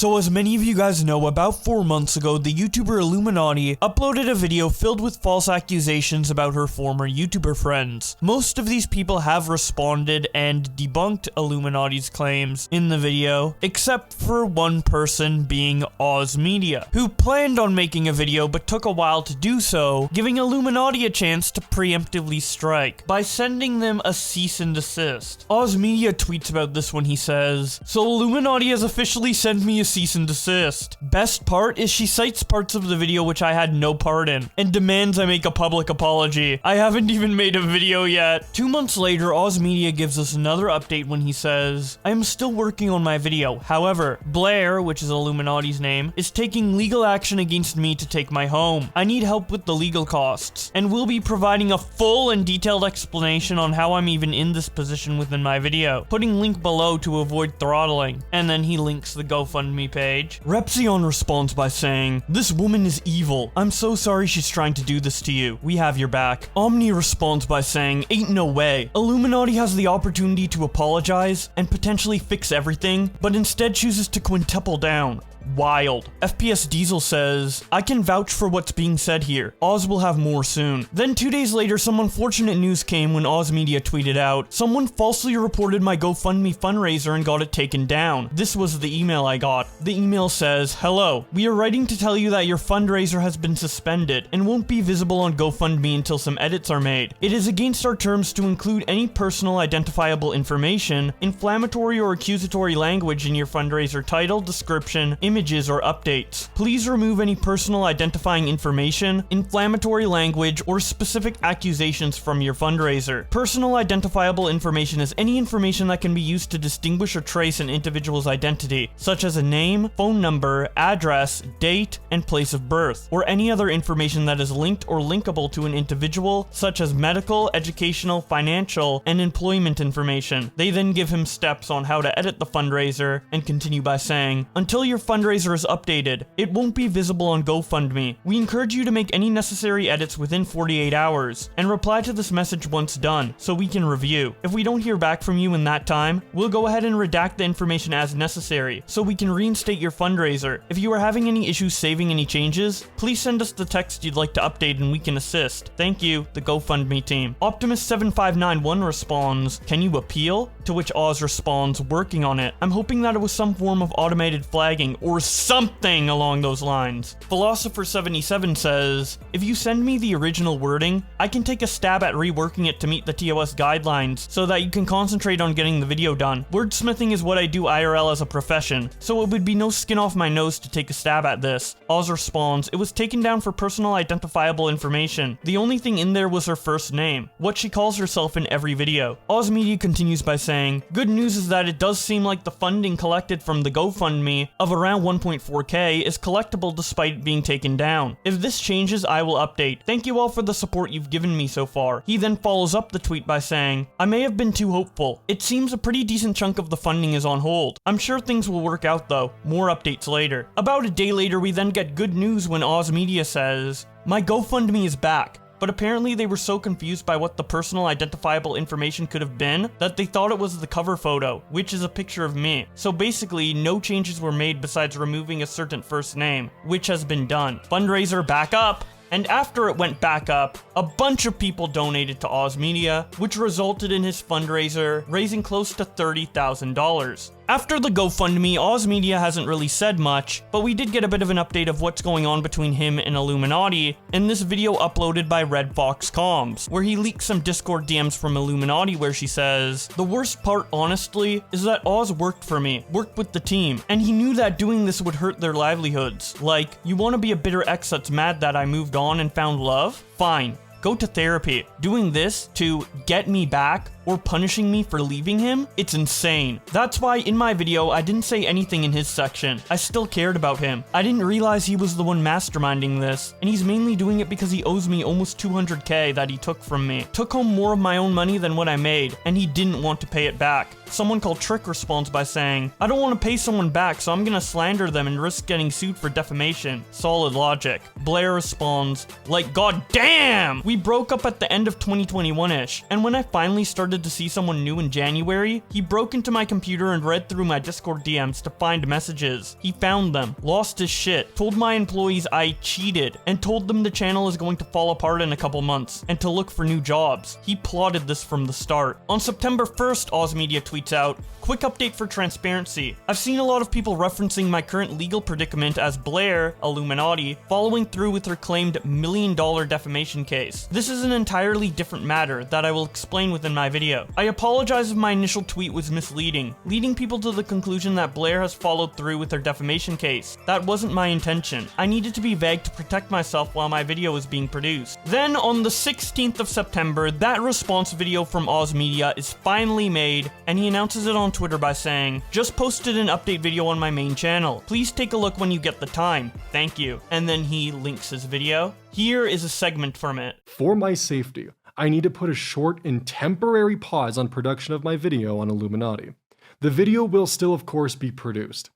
So as many of you guys know, about 4 months ago, the YouTuber iilluminaughtii uploaded a video filled with false accusations about her former YouTuber friends. Most of these people have responded and debunked iilluminaughtie's claims in the video, except for one person being Oz Media, who planned on making a video but took a while to do so, giving iilluminaughtii a chance to preemptively strike by sending them a cease and desist. Oz Media tweets about this when he says, "So iilluminaughtii has officially sent me a cease and desist. Best part is she cites parts of the video which I had no part in, and demands I make a public apology. I haven't even made a video yet." 2 months later, Oz Media gives us another update when he says, "I am still working on my video. However, Blair," which is iilluminaughtii's name, "is taking legal action against me to take my home. I need help with the legal costs, and will be providing a full and detailed explanation on how I'm even in this position within my video. Putting link below to avoid throttling." And then he links the GoFundMe page. Repzion responds by saying, "This woman is evil. I'm so sorry she's trying to do this to you. We have your back." Omni responds by saying, "Ain't no way. iilluminaughtii has the opportunity to apologize and potentially fix everything, but instead chooses to quintuple down. Wild." FPS Diesel says, "I can vouch for what's being said here. Oz will have more soon." Then 2 days later, some unfortunate news came when Oz Media tweeted out, "Someone falsely reported my GoFundMe fundraiser and got it taken down. This was the email I got." The email says, "Hello, we are writing to tell you that your fundraiser has been suspended and won't be visible on GoFundMe until some edits are made. It is against our terms to include any personal identifiable information, inflammatory or accusatory language in your fundraiser title, description, images, or updates. Please remove any personal identifying information, inflammatory language, or specific accusations from your fundraiser. Personal identifiable information is any information that can be used to distinguish or trace an individual's identity, such as a name, phone number, address, date, and place of birth, or any other information that is linked or linkable to an individual, such as medical, educational, financial, and employment information." They then give him steps on how to edit the fundraiser and continue by saying, "Until your fundraiser is updated, it won't be visible on GoFundMe. We encourage you to make any necessary edits within 48 hours, and reply to this message once done, so we can review. If we don't hear back from you in that time, we'll go ahead and redact the information as necessary, so we can reinstate your fundraiser. If you are having any issues saving any changes, please send us the text you'd like to update and we can assist. Thank you, the GoFundMe team." Optimus7591 responds, "Can you appeal?" To which Oz responds, "Working on it. I'm hoping that it was some form of automated flagging, or something along those lines." Philosopher77 says, "If you send me the original wording, I can take a stab at reworking it to meet the TOS guidelines so that you can concentrate on getting the video done. Wordsmithing is what I do IRL as a profession, so it would be no skin off my nose to take a stab at this." Oz responds, "It was taken down for personal identifiable information. The only thing in there was her first name, what she calls herself in every video." Oz Media continues by saying, "Good news is that it does seem like the funding collected from the GoFundMe of around 1.4k is collectible despite it being taken down. If this changes, I will update. Thank you all for the support you've given me so far." He then follows up the tweet by saying, "I may have been too hopeful. It seems a pretty decent chunk of the funding is on hold. I'm sure things will work out though. More updates later." About a day later, we then get good news when Oz Media says, "My GoFundMe is back." But apparently they were so confused by what the personal identifiable information could have been that they thought it was the cover photo, which is a picture of me. So basically, no changes were made besides removing a certain first name, which has been done. Fundraiser back up! And after it went back up, a bunch of people donated to Oz Media, which resulted in his fundraiser raising close to $30,000. After the GoFundMe, Oz Media hasn't really said much, but we did get a bit of an update of what's going on between him and iilluminaughtii in this video uploaded by Red Fox Comms, where he leaks some Discord DMs from iilluminaughtii where she says, "The worst part, honestly, is that Oz worked for me, worked with the team, and he knew that doing this would hurt their livelihoods. Like, you want to be a bitter ex that's mad that I moved on and found love? Fine. Go to therapy. Doing this to get me back or punishing me for leaving him? It's insane." That's why in my video, I didn't say anything in his section. I still cared about him. I didn't realize he was the one masterminding this, and he's mainly doing it because he owes me almost 200k that he took from me. Took home more of my own money than what I made, and he didn't want to pay it back. Someone called Trick responds by saying, "I don't want to pay someone back, so I'm gonna slander them and risk getting sued for defamation. Solid logic." Blair responds, "Like, god damn! We broke up at the end of 2021-ish, and when I finally started wanted to see someone new in January, he broke into my computer and read through my Discord DMs to find messages. He found them, lost his shit, told my employees I cheated, and told them the channel is going to fall apart in a couple months, and to look for new jobs. He plotted this from the start. On September 1st, Oz Media tweets out, "Quick update for transparency. I've seen a lot of people referencing my current legal predicament as Blair, iilluminaughtii, following through with her claimed $1 million defamation case. This is an entirely different matter that I will explain within my video. I apologize if my initial tweet was misleading, leading people to the conclusion that Blair has followed through with her defamation case. That wasn't my intention. I needed to be vague to protect myself while my video was being produced." Then on the 16th of September, that response video from Oz Media is finally made, and he announces it on Twitter by saying, "Just posted an update video on my main channel. Please take a look when you get the time. Thank you." And then he links his video. Here is a segment from it. "For my safety, I need to put a short and temporary pause on production of my video on iilluminaughtii. The video will still, of course, be produced.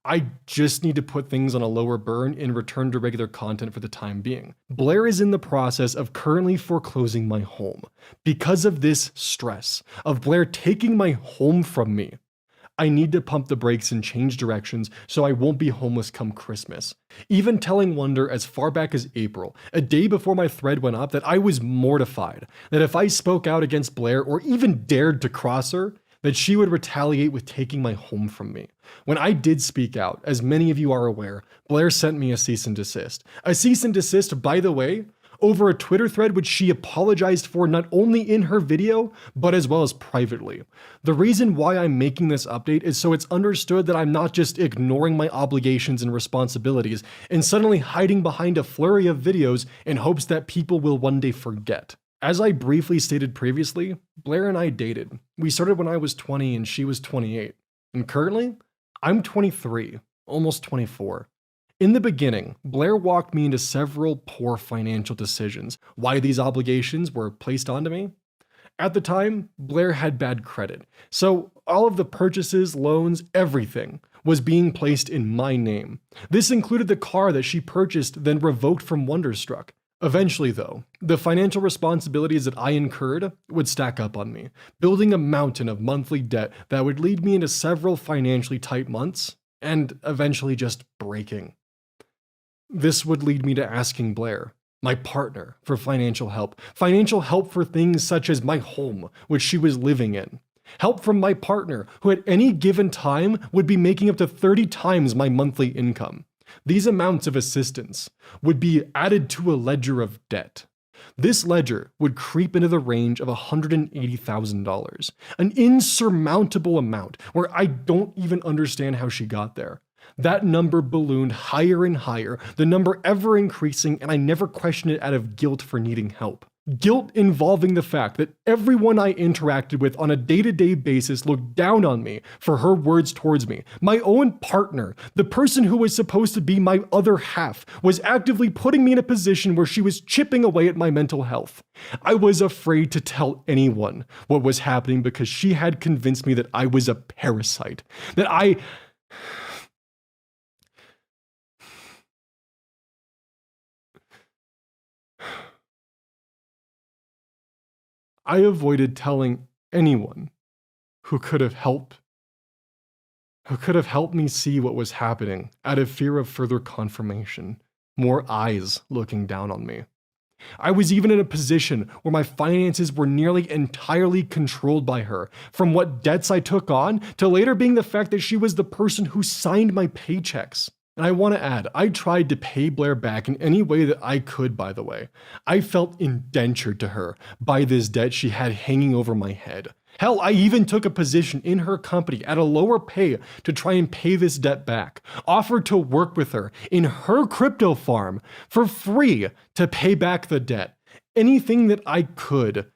I just need to put things on a lower burn and return to regular content for the time being. Blair is in the process of currently foreclosing my home. Because of this stress of Blair taking my home from me, I need to pump the brakes and change directions so I won't be homeless come Christmas. Even telling Wonder as far back as April, a day before my thread went up, that I was mortified that if I spoke out against Blair or even dared to cross her, that she would retaliate with taking my home from me. When I did speak out, as many of you are aware, Blair sent me a cease and desist. A cease and desist, by the way, over a Twitter thread which she apologized for not only in her video, but as well as privately. The reason why I'm making this update is so it's understood that I'm not just ignoring my obligations and responsibilities and suddenly hiding behind a flurry of videos in hopes that people will one day forget. As I briefly stated previously, Blair and I dated. We started when I was 20 and she was 28. And currently, I'm 23, almost 24. In the beginning, Blair walked me into several poor financial decisions. Why these obligations were placed onto me? At the time, Blair had bad credit, so all of the purchases, loans, everything was being placed in my name. This included the car that she purchased, then revoked from Wonderstruck. Eventually, though, the financial responsibilities that I incurred would stack up on me, building a mountain of monthly debt that would lead me into several financially tight months, and eventually just breaking. This would lead me to asking Blair, my partner, for financial help for things such as my home, which she was living in. Help from my partner, who at any given time would be making up to 30 times my monthly income. These amounts of assistance would be added to a ledger of debt. This ledger would creep into the range of $180,000, an insurmountable amount where I don't even understand how she got there. That number ballooned higher and higher, the number ever increasing, and I never questioned it out of guilt for needing help. Guilt involving the fact that everyone I interacted with on a day-to-day basis looked down on me for her words towards me. My own partner, the person who was supposed to be my other half, was actively putting me in a position where she was chipping away at my mental health. I was afraid to tell anyone what was happening because she had convinced me that I was a parasite, that I avoided telling anyone who could have helped me see what was happening out of fear of further confirmation, more eyes looking down on me. I was even in a position where my finances were nearly entirely controlled by her, from what debts I took on to later being the fact that she was the person who signed my paychecks. And I want to add, I tried to pay Blair back in any way that I could, by the way. I felt indentured to her by this debt she had hanging over my head. Hell, I even took a position in her company at a lower pay to try and pay this debt back. Offered to work with her in her crypto farm for free to pay back the debt. Anything that I could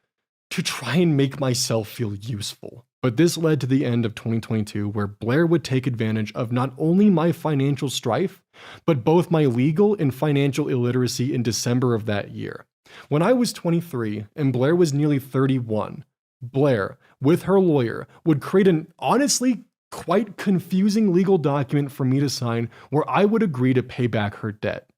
to try and make myself feel useful. But this led to the end of 2022, where Blair would take advantage of not only my financial strife, but both my legal and financial illiteracy in December of that year. When I was 23 and Blair was nearly 31, Blair, with her lawyer, would create an honestly quite confusing legal document for me to sign where I would agree to pay back her debt.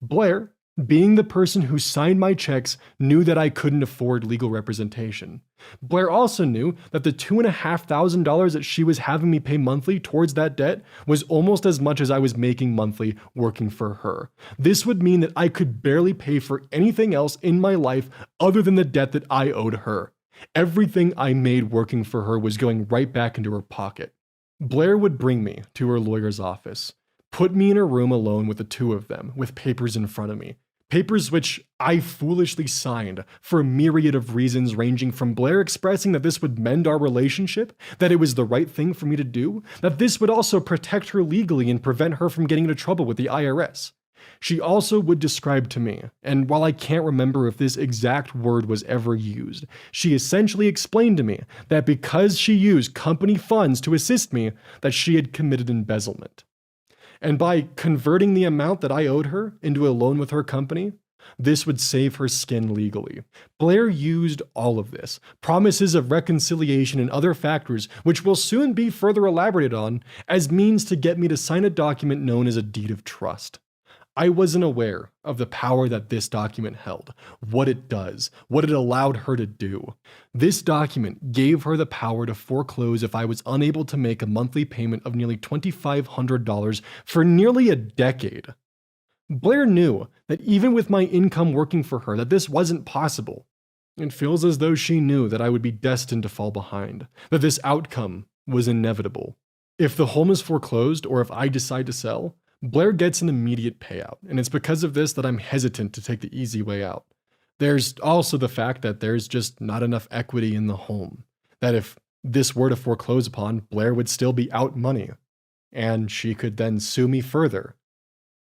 Blair Being the person who signed my checks knew that I couldn't afford legal representation. Blair also knew that the $2,500 that she was having me pay monthly towards that debt was almost as much as I was making monthly working for her. This would mean that I could barely pay for anything else in my life other than the debt that I owed her. Everything I made working for her was going right back into her pocket. Blair would bring me to her lawyer's office, put me in a room alone with the two of them, with papers in front of me. Papers which I foolishly signed for a myriad of reasons, ranging from Blair expressing that this would mend our relationship, that it was the right thing for me to do, that this would also protect her legally and prevent her from getting into trouble with the IRS. She also would describe to me, and while I can't remember if this exact word was ever used, she essentially explained to me that because she used company funds to assist me, that she had committed embezzlement. And by converting the amount that I owed her into a loan with her company, this would save her skin legally. Blair used all of this, promises of reconciliation and other factors, which will soon be further elaborated on, as means to get me to sign a document known as a deed of trust. I wasn't aware of the power that this document held, what it does, what it allowed her to do. This document gave her the power to foreclose if I was unable to make a monthly payment of nearly $2,500 for nearly a decade. Blair knew that even with my income working for her, that this wasn't possible. It feels as though she knew that I would be destined to fall behind, that this outcome was inevitable. If the home is foreclosed or if I decide to sell, Blair gets an immediate payout, and it's because of this that I'm hesitant to take the easy way out. There's also the fact that there's just not enough equity in the home, that if this were to foreclose upon, Blair would still be out money, and she could then sue me further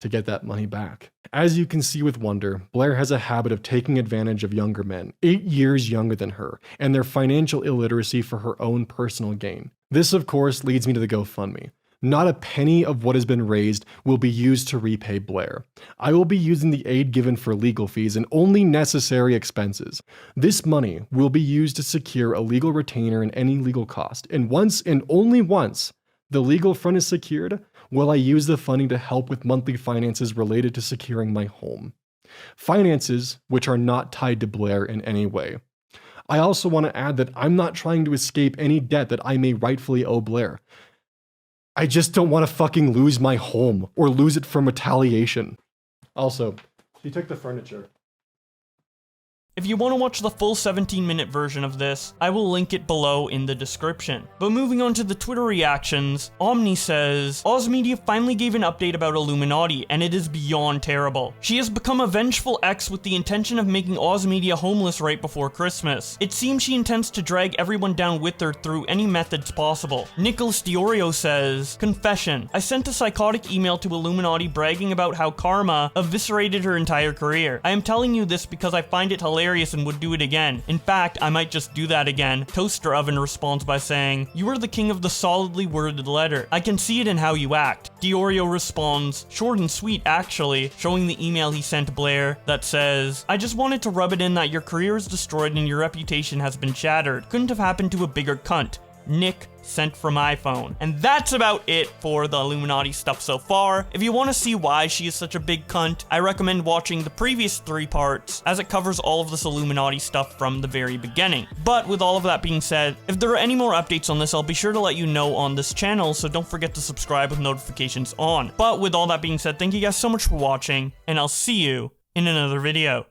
to get that money back. As you can see with Wonder, Blair has a habit of taking advantage of younger men, 8 years younger than her, and their financial illiteracy for her own personal gain. This, of course, leads me to the GoFundMe. Not a penny of what has been raised will be used to repay Blair. I will be using the aid given for legal fees and only necessary expenses. This money will be used to secure a legal retainer and any legal cost. And once and only once the legal front is secured, will I use the funding to help with monthly finances related to securing my home. Finances which are not tied to Blair in any way. I also want to add that I'm not trying to escape any debt that I may rightfully owe Blair. I just don't want to fucking lose my home or lose it from retaliation. Also, she took the furniture. If you want to watch the full 17-minute version of this, I will link it below in the description. But moving on to the Twitter reactions, Omni says, Oz Media finally gave an update about Illuminaughtii, and it is beyond terrible. She has become a vengeful ex with the intention of making Oz Media homeless right before Christmas. It seems she intends to drag everyone down with her through any methods possible. Nicholas Diorio says, Confession. I sent a psychotic email to Illuminaughtii bragging about how karma eviscerated her entire career. I am telling you this because I find it hilarious and would do it again. In fact, I might just do that again. Toaster Oven responds by saying, You are the king of the solidly worded letter. I can see it in how you act. Diorio responds, short and sweet actually, showing the email he sent Blair that says, I just wanted to rub it in that your career is destroyed and your reputation has been shattered. Couldn't have happened to a bigger cunt. Nick sent from iPhone. And that's about it for the Illuminaughtii stuff so far. If you want to see why she is such a big cunt, I recommend watching the previous 3 parts, as it covers all of this Illuminaughtii stuff from the very beginning. But with all of that being said, if there are any more updates on this, I'll be sure to let you know on this channel, so don't forget to subscribe with notifications on. But with all that being said, thank you guys so much for watching, and I'll see you in another video.